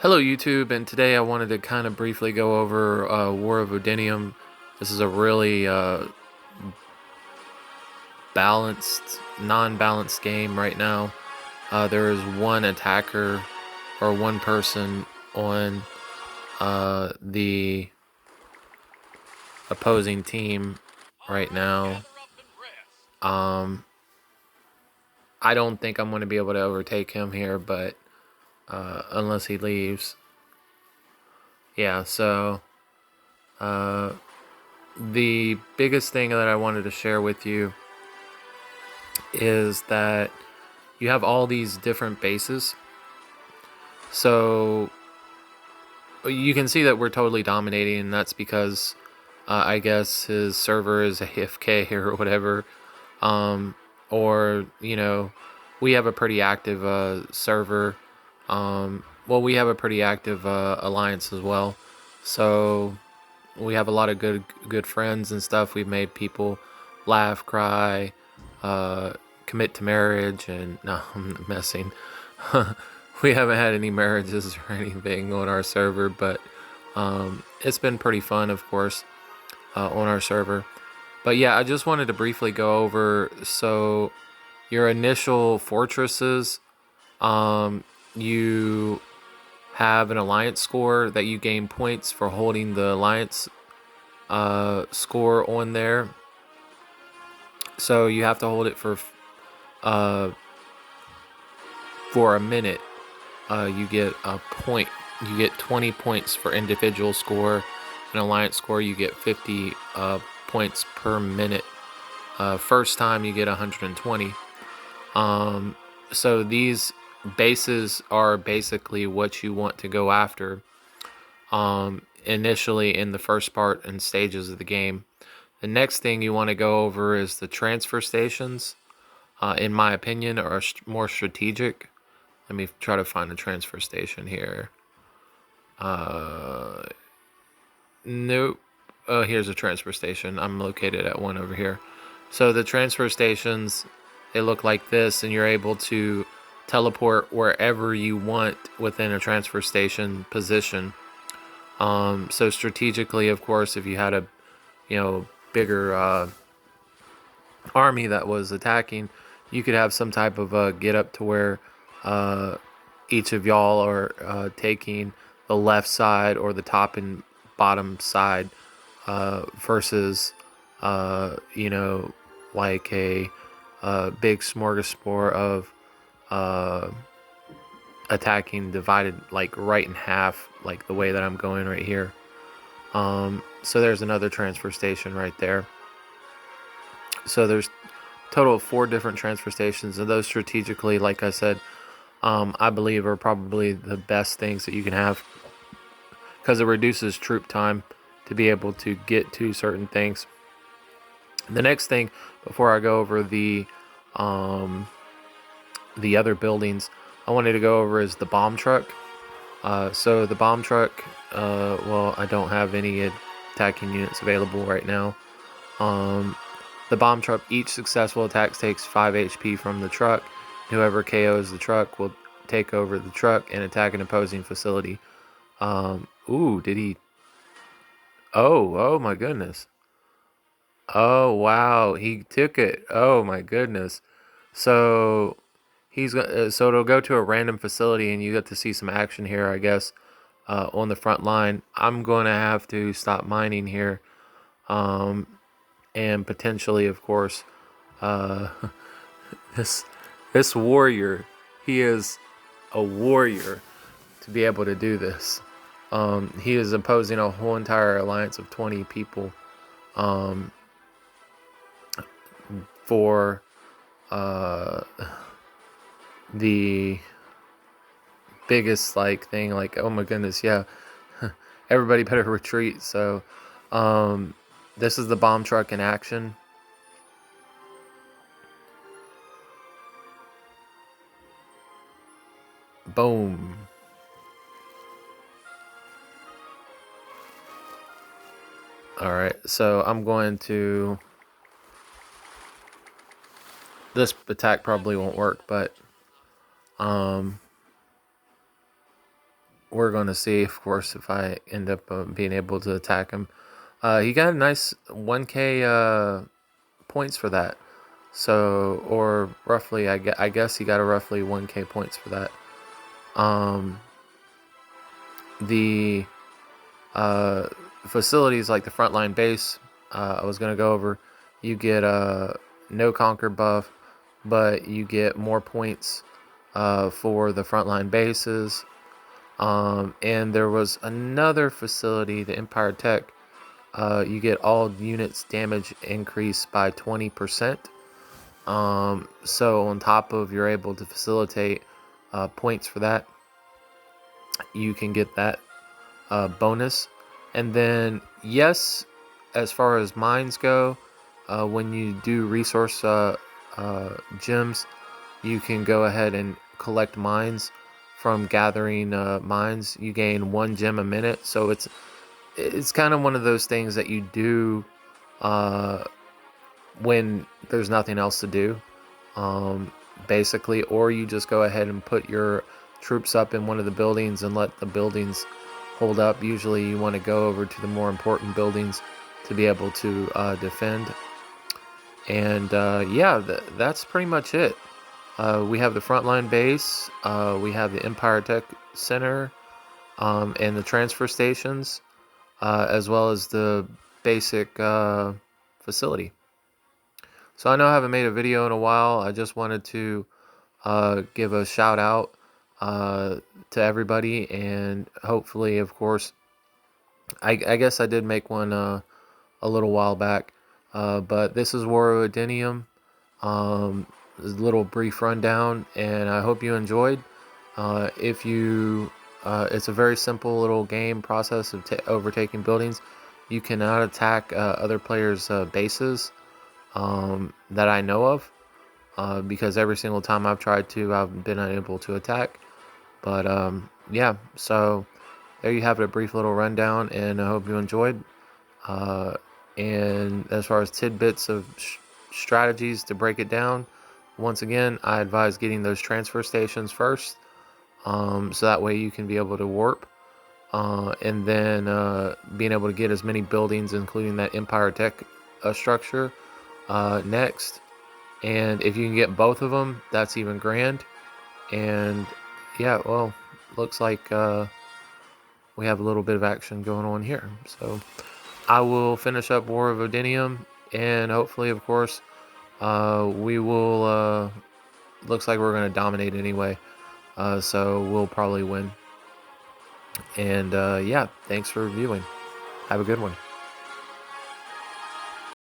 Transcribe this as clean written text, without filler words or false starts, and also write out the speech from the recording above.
Hello YouTube, and today I wanted to kind of briefly go over War of Odinium. This is a really balanced, non-balanced game right now. There is one attacker or one person on the opposing team right now. I don't think I'm going to be able to overtake him here, but unless he leaves. Yeah, so the biggest thing that I wanted to share with you is that you have all these different bases. So you can see that we're totally dominating, and that's because I guess his server is AFK or whatever. Or, we have a pretty active server. Well, we have a pretty active alliance as well. So we have a lot of good friends and stuff. We've made people laugh, cry, commit to marriage, and no, I'm messing. We haven't had any marriages or anything on our server, but it's been pretty fun, of course, on our server. But yeah, I just wanted to briefly go over, so your initial fortresses, you have an alliance score that you gain points for holding the alliance score on there. So you have to hold it for a minute. You get a point. You get 20 points for individual score. An alliance score, you get 50 points per minute. First time you get 120. So these bases are basically what you want to go after initially in the first part and stages of the game. The next thing you want to go over is the transfer stations. In my opinion, are more strategic. Let me try to find a transfer station here. Nope. Oh, here's a transfer station. I'm located at one over here. So the transfer stations, they look like this, and you're able to teleport wherever you want within a transfer station position. So strategically, of course, if you had a, bigger army that was attacking, you could have some type of get up to where each of y'all are taking the left side or the top and bottom side versus like a big smorgasbord of attacking divided like right in half, like the way that I'm going right here. So there's another transfer station right there. So there's a total of 4 different transfer stations, and those strategically, like I said, I believe are probably the best things that you can have, because it reduces troop time to be able to get to certain things. The next thing, before I go over the other buildings, I wanted to go over is the bomb truck. So the bomb truck, well, I don't have any attacking units available right now. The bomb truck, each successful attack takes 5 HP from the truck. Whoever KOs the truck will take over the truck and attack an opposing facility. Ooh, did he? Oh my goodness. Oh, wow, he took it. Oh my goodness. So so it'll go to a random facility, and you get to see some action here, I guess, on the front line. I'm going to have to stop mining here. And potentially, of course, this warrior, he is a warrior to be able to do this. He is opposing a whole entire alliance of 20 people for the biggest like thing. Like, oh my goodness, yeah. Everybody better retreat. So this is the bomb truck in action. Boom. Alright, so I'm going to... This attack probably won't work, but we're going to see, of course, if I end up being able to attack him. He got a nice 1k points for that. So, or roughly, I guess he got a roughly 1k points for that. The facilities like the frontline base, I was going to go over. You get a no conquer buff, but you get more points for the frontline bases. And there was another facility, the Empire Tech. You get all units damage increased by 20%. So on top of you're able to facilitate points for that, you can get that bonus. And then yes, as far as mines go, when you do resource gems, you can go ahead and collect mines from gathering mines. You gain 1 gem a minute, so it's kind of one of those things that you do when there's nothing else to do, basically, or you just go ahead and put your troops up in one of the buildings and let the buildings hold up. Usually you want to go over to the more important buildings to be able to defend. And yeah, that's pretty much it. We have the frontline base, we have the Empire Tech Center, and the transfer stations, as well as the basic facility. So I know I haven't made a video in a while. I just wanted to give a shout out to everybody, and hopefully, of course, I guess I did make one a little while back, but this is War of Odinium. A little brief rundown, and I hope you enjoyed. If you, it's a very simple little game process of overtaking buildings. You cannot attack other players' bases that I know of, because every single time I've tried to, I've been unable to attack. But yeah, so there you have it, a brief little rundown, and I hope you enjoyed. And as far as tidbits of strategies to break it down, once again, I advise getting those transfer stations first, so that way you can be able to warp, and then being able to get as many buildings, including that Empire Tech structure, next. And if you can get both of them, that's even grand. And yeah, well, looks like we have a little bit of action going on here. So I will finish up War of Odinium, and hopefully, of course, we will, looks like we're going to dominate anyway, so we'll probably win. And yeah, thanks for viewing. Have a good one.